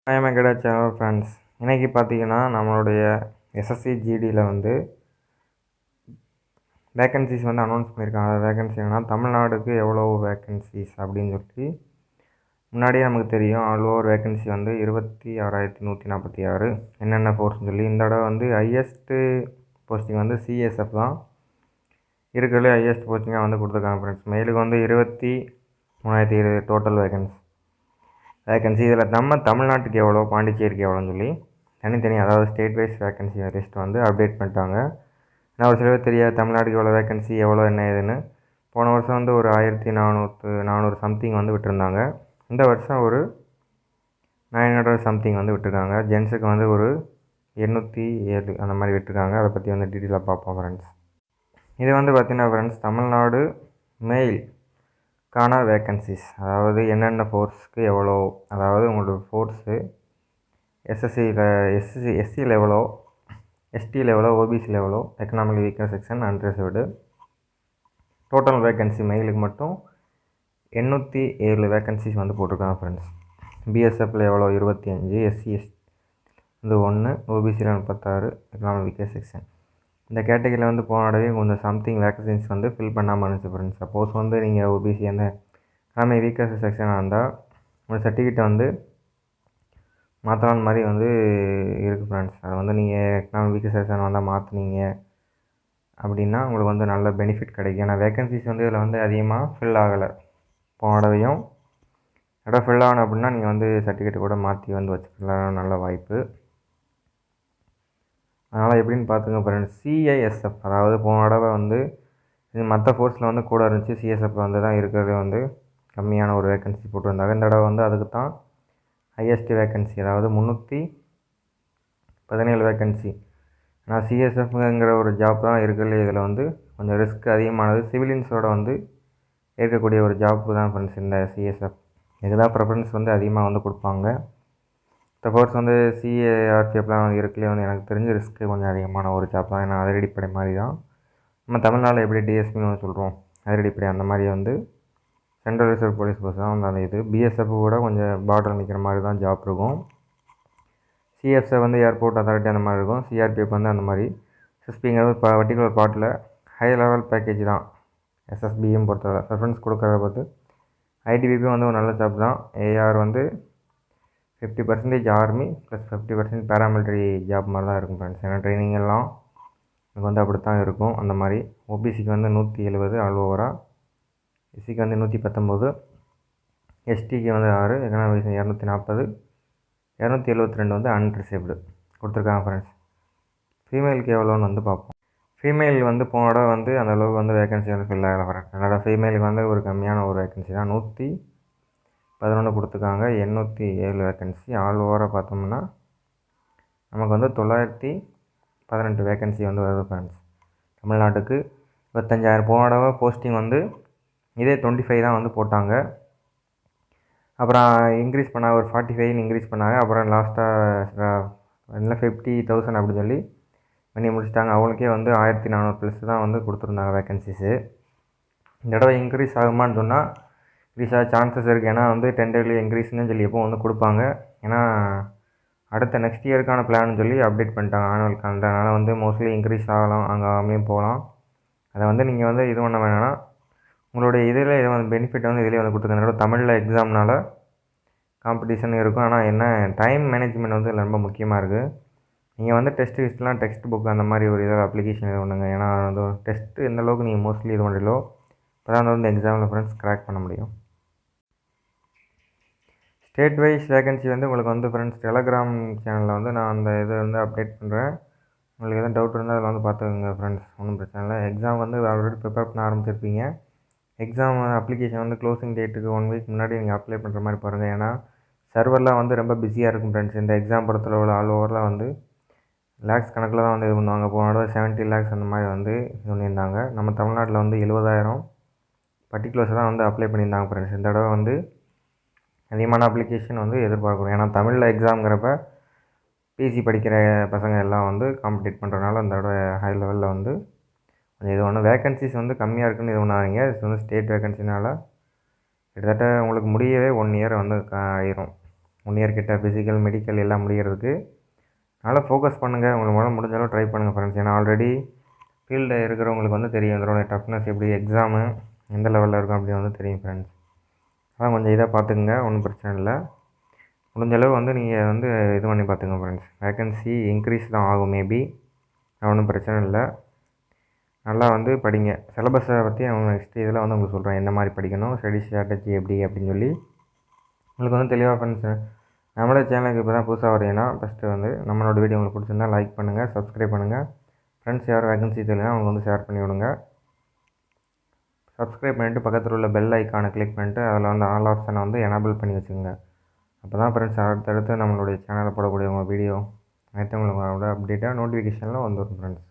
IMA channel friends, இன்றைக்கி பார்த்தீங்கன்னா நம்மளுடைய எஸ்எஸ்சி ஜிடியில் வந்து வேக்கன்சிஸ் வந்து அனௌன்ஸ் பண்ணியிருக்காங்க. அது வேக்கன்சி என்னென்னா தமிழ்நாடுக்கு எவ்வளோ வேக்கன்சிஸ் அப்படின்னு சொல்லி முன்னாடியே நமக்கு தெரியும். ஆல் ஓவர் வேக்கன்சி வந்து 26,146 என்னென்ன ஃபோர்ஸ்னு சொல்லி. இந்த தடவை வந்து ஹையஸ்ட்டு போஸ்டிங் வந்து சிஎஸ்எஃப் தான் இருக்கிறதுலே ஹையஸ்ட் போஸ்டிங்காக வந்து கொடுத்துருக்காங்க ஃப்ரெண்ட்ஸ். மெயிலுக்கு வந்து 23,020 டோட்டல் வேக்கன்சி. இதில் நம்ம தமிழ்நாட்டுக்கு எவ்வளோ, பாண்டிச்சேரிக்கு எவ்வளோன்னு சொல்லி தனித்தனி, அதாவது ஸ்டேட் வைஸ் வேக்கன்சி லிஸ்ட் வந்து அப்டேட் பண்ணிட்டாங்க. நான் ஒரு சிலர் தெரியாது தமிழ்நாட்டுக்கு எவ்வளோ வேக்கன்சி எவ்வளோ என்ன ஏதுன்னு. போன வருஷம் வந்து ஒரு 1,400 சம்திங் வந்து விட்டுருந்தாங்க. இந்த வருஷம் ஒரு 900 சம்திங் வந்து விட்டுருக்காங்க. ஜென்ஸுக்கு வந்து ஒரு 807 அந்த மாதிரி விட்டுருக்காங்க. அதை பற்றி வந்து டீட்டெயிலாக பார்ப்போம் ஃப்ரெண்ட்ஸ். இது வந்து பார்த்திங்கன்னா ஃப்ரெண்ட்ஸ், தமிழ்நாடு மெயில்கான வேக்கன்சிஸ், அதாவது என்னென்ன ஃபோர்ஸுக்கு எவ்வளோ, அதாவது உங்களோட ஃபோர்ஸு எஸ்சியில் எவ்வளோ, எஸ்டியில் எவ்வளோ, ஓபிசியில் எவ்வளோ, economic weaker section, unreserved. Total vacancy மெயிலுக்கு மட்டும் 807 வேக்கன்சிஸ் வந்து போட்டிருக்காங்க ஃப்ரெண்ட்ஸ். பிஎஸ்எஃப்பில் எவ்வளோ 25, எஸ்சி வந்து 1, ஓபிசியில் 36, எக்கனாமிக் வீக்கர் செக்ஷன். இந்த கேட்டகரியில் வந்து போன தடவை கொஞ்சம் சம்திங் வேக்கன்சிஸ் வந்து ஃபில் பண்ணாமல் இருந்துச்சு ஃப்ரெண்ட்ஸ். சப்போஸ் வந்து நீங்கள் ஓபிசி அந்த எக்கனாமிக் வீக்கர் செக்ஷனாக இருந்தால் உங்கள் சர்டிஃபிகேட்டை வந்து மாற்றலான்னு மாதிரி வந்து இருக்குது ஃப்ரெண்ட்ஸ். அதை வந்து நீங்கள் எக்கனாமிக் வீக்கர் செக்ஷன் வந்தால் மாற்றினீங்க அப்படின்னா உங்களுக்கு வந்து நல்ல பெனிஃபிட் கிடைக்கும். ஏன்னா வேக்கன்சிஸ் வந்து இதில் வந்து அதிகமாக ஃபில் ஆகலை. போன தடவையும் இடம் ஃபில் ஆகணும் அப்படின்னா நீங்கள் வந்து சர்டிஃபிகேட் கூட மாற்றி வந்து வச்சுக்கலாம், நல்ல வாய்ப்பு. அதனால் எப்படின்னு பார்த்துங்க ஃப்ரெண்ட்ஸ், சிஐஎஸ்எஃப், அதாவது போன தடவை வந்து இது மற்ற ஃபோர்ஸில் வந்து கூட இருந்துச்சு, சிஎஸ்எஃப் வந்து தான் இருக்கிறது வந்து கம்மியான ஒரு வேக்கன்சி போட்டிருந்தாங்க. இந்த தடவை வந்து அதுக்கு தான் ஹையஸ்ட் வேக்கன்சி, அதாவது 317 வேக்கன்சி. ஆனால் சிஎஸ்எஃப்ங்கிற ஒரு ஜாப் தான் இருக்கிறதுலே இதில் வந்து கொஞ்சம் ரிஸ்க் அதிகமானது. சிவிலியன்ஸோட வந்து இருக்கக்கூடிய ஒரு ஜாப்பு தான் ஃப்ரெண்ட்ஸ் இந்த சிஎஸ்எஃப். இதுதான் ப்ரிஃபரன்ஸ் வந்து அதிகமாக வந்து கொடுப்பாங்க. சப்போஸ் வந்து சிஏஆர்பிஎஃப்லாம் இருக்குல்லே வந்து எனக்கு தெரிஞ்ச ரிஸ்க்கு கொஞ்சம் அதிகமான ஒரு ஜாப் தான். ஏன்னா அதிரடிப்படை மாதிரி தான் நம்ம தமிழ்நாட்டில் எப்படி டிஎஸ்பின்னு வந்து சொல்கிறோம், அதிரடிப்படை அந்த மாதிரி வந்து சென்ட்ரல் ரிசர்வ் போலீஸ் ஃபோர்ஸ் தான் வந்து அந்த இது. பிஎஸ்எஃப் கூட கொஞ்சம் பார்டர் நிற்கிற மாதிரி தான் ஜாப் இருக்கும். சிஎஃப்ஸை வந்து ஏர்போர்ட் அத்தாரிட்டி அந்த மாதிரி இருக்கும். சிஆர்பிஎஃப் வந்து அந்த மாதிரி. எஸ்எஸ்பிங்கிறது பர்டிகுலர் பார்ட்டில் ஹை லெவல் பேக்கேஜ் தான். எஸ்எஸ்பியும் பொறுத்தவரை ப்ரிஃபரன்ஸ் கொடுக்குறத பார்த்து ஐடிபிபி வந்து ஒரு நல்ல ஜாப் தான். ஏஆர் வந்து 50% ஆர்மி ப்ளஸ் 50% பேராமிலிட்டரி ஜாப் மாதிரி தான் இருக்கும் ஃப்ரெண்ட்ஸ். ஏன்னா ட்ரைனிங் எல்லாம் எனக்கு வந்து அப்படி தான் இருக்கும். அந்த மாதிரி ஓபிசிக்கு வந்து 170 ஆல் ஓவராக, எஸ்சிக்கு வந்து 119, எஸ்டிக்கு வந்து 6, எக்கனாமிக் 240, 272 வந்து அன்ரிசர்வ்டு கொடுத்துருக்காங்க ஃப்ரெண்ட்ஸ். ஃபீமேலுக்கு எவ்வளோன்னு வந்து பார்ப்போம். ஃபீமேல் வந்து போன தடவை வந்து அந்தளவுக்கு வந்து வேக்கன்சி வந்து ஃபில் ஆகலை ஃப்ரெண்ட்ஸ். அதனால் ஃபீமேலுக்கு வந்து ஒரு கம்மியான ஒரு வேக்கன்சி தான், 111 கொடுத்துருக்காங்க. 807 வேக்கன்சி. ஆல் ஓவராக பார்த்தோம்னா நமக்கு வந்து 918 வேக்கன்சி வந்து வருது ஃப்ரெண்ட்ஸ். தமிழ்நாட்டுக்கு 25,000. போன தடவை போஸ்டிங் வந்து இதே 25 தான் வந்து போட்டாங்க. அப்புறம் இன்க்ரீஸ் பண்ணாங்க, ஒரு 45 இன்க்ரீஸ் பண்ணாங்க. அப்புறம் லாஸ்ட்டாக இல்லை 50,000 அப்படின்னு சொல்லி பண்ணி முடிச்சிட்டாங்க. அவங்களுக்கே வந்து 1,400 ப்ளஸ் தான் வந்து கொடுத்துருந்தாங்க வேக்கன்சிஸு. இந்த தடவை இன்க்ரீஸ் ஆகுமான்னு சொன்னால் இன்க்ரீஸ் ஆக சான்சஸ் இருக்குது. ஏன்னா வந்து டெண்டர்லி இன்க்ரீஸ்னு சொல்லி எப்போ வந்து கொடுப்பாங்க. ஏன்னா அடுத்த நெக்ஸ்ட் இயருக்கான பிளான்னு சொல்லி அப்டேட் பண்ணிட்டாங்க ஆனுவல் காலண்டர். அதனால் வந்து மோஸ்ட்லி இன்க்ரீஸ் ஆகலாம், அங்கே ஆகலையும் போகலாம். அதை வந்து நீங்கள் வந்து இது பண்ண வேணாம்னா உங்களுடைய இதில் இதை வந்து பெனிஃபிட் வந்து இதிலே வந்து கொடுத்துருக்காங்க. தமிழில் எக்ஸாம்னால காம்படிஷன் இருக்கும். ஆனால் என்ன டைம் மேனேஜ்மெண்ட் வந்து இதில் ரொம்ப முக்கியமாக இருக்குது. நீங்கள் வந்து டெக்ஸ்ட் புக் அந்த மாதிரி ஒரு இதில் அப்ளிகேஷன் இது பண்ணுங்க. ஏன்னா அந்த டெஸ்ட்டு எந்த அளவுக்கு நீங்கள் மோஸ்ட்லி இது பண்ணுறீங்களோ இப்போ தான் வந்து எக்ஸாமில் ஃப்ரெண்ட்ஸ் கிராக் பண்ண முடியும். ஸ்டேட் வைஸ் வேக்கன்சி வந்து உங்களுக்கு வந்து ஃப்ரெண்ட்ஸ் டெலகிராம் சேனலில் வந்து நான் அந்த இதை வந்து அப்டேட் பண்ணுறேன். உங்களுக்கு எதுவும் டவுட் இருந்தால் அதில் வந்து பார்த்துக்கோங்க ஃப்ரெண்ட்ஸ், ஒன்றும் பிரச்சனை இல்லை. எக்ஸாம் வந்து ஆல்ரெடி ப்ரிப்பேர் பண்ண ஆரம்பிச்சிருப்பீங்க. எக்ஸாம் அப்ளிகேஷன் வந்து க்ளோசிங் டேட்டுக்கு 1 வீக் முன்னாடி நீங்கள் அப்ளை பண்ணுற மாதிரி பாருங்கள். ஏன்னா சர்வர்லாம் வந்து ரொம்ப பிஸியாக இருக்கும் ஃப்ரெண்ட்ஸ். இந்த எக்ஸாம் பொறுத்தளவில் ஆல் ஓவரில் வந்து லேக்ஸ் கணக்கில் தான் வந்து இது பண்ணுவாங்க. போன தடவை 70 lakhs அந்த மாதிரி வந்து இது பண்ணியிருந்தாங்க. நம்ம தமிழ்நாட்டில் வந்து 70,000 பர்டிகுலர்ஸ் தான் வந்து அப்ளை பண்ணியிருந்தாங்க ஃப்ரெண்ட்ஸ். இந்த தடவை வந்து அதிகமான அப்ளிகேஷன் வந்து எதிர்பார்க்குறோம். ஏன்னா தமிழில் எக்ஸாம்ங்கிறப்ப பிசி படிக்கிற பசங்க எல்லாம் வந்து காம்படிட் பண்ணுறதுனால அந்த தடவை ஹை லெவலில் வந்து கொஞ்சம் இது ஒன்று வேக்கன்சிஸ் வந்து கம்மியாக இருக்குதுன்னு இது ஒன்றாதீங்க. இது வந்து ஸ்டேட் வேக்கன்சினால் கிட்டத்தட்ட உங்களுக்கு முடியவே 1 year வந்து ஆயிரும். 1 இயர் கிட்ட ஃபிசிக்கல் மெடிக்கல் எல்லாம் முடிகிறதுக்கு. நல்லா ஃபோக்கஸ் பண்ணுங்கள். உங்களுக்கு முடிஞ்ச அளவு ட்ரை பண்ணுங்கள் ஃப்ரெண்ட்ஸ். ஏன்னா ஆல்ரெடி ஃபீல்டில் இருக்கிறவங்களுக்கு வந்து தெரியும் இதோட டஃப்னஸ் எப்படி, எக்ஸாமு எந்த லெவலில் இருக்கும் அப்படின்னு வந்து தெரியும் ஃப்ரெண்ட்ஸ். அதான் கொஞ்சம் இதாக பார்த்துக்குங்க, ஒன்றும் பிரச்சனை இல்லை. முடிஞ்ச அளவு வந்து நீங்கள் வந்து இது பண்ணி பார்த்துங்க ஃப்ரெண்ட்ஸ். வேக்கன்சி இன்க்ரீஸ் தான் ஆகும் மேபி, ஒன்றும் பிரச்சனை இல்லை. நல்லா வந்து படிங்க. சிலபஸை பற்றி அவங்க நெக்ஸ்ட் இதில் வந்து உங்களுக்கு சொல்கிறேன், என்ன மாதிரி படிக்கணும், ஸ்டடி ஸ்ட்ராட்டஜி எப்படி அப்படின்னு சொல்லி உங்களுக்கு வந்து தெளிவாக ஃப்ரெண்ட்ஸ். நம்மளோட சேனலுக்கு இப்போ தான் புதுசாக வரீங்கன்னா ஃபஸ்ட்டு வந்து நம்மளோட வீடியோ உங்களுக்கு பிடிச்சிருந்தா லைக் பண்ணுங்கள், சப்ஸ்கிரைப் பண்ணுங்கள். ஃப்ரெண்ட்ஸ் யாரும் வேகன்சி தெரியலனா அவங்களுக்கு வந்து ஷேர் பண்ணி விடுங்க. சப்ஸ்கிரைப் பண்ணிவிட்டு பக்கத்தில் உள்ள பெல் ஐக்கானை கிளிக் பண்ணிட்டு அதில் வந்து ஆல் ஆப்ஷனை வந்து எனேபிள் பண்ணி வச்சுக்கோங்க. அப்போ தான் ஃப்ரெண்ட்ஸ் அடுத்தடுத்து நம்மளுடைய சேனலில் போடக்கூடிய உங்கள் வீடியோ அனைத்தும் உங்களோட அப்டேட்டாக நோட்டிஃபிகேஷனில் வந்துடும் friends.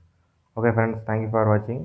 Okay friends, thank you for வாட்சிங்.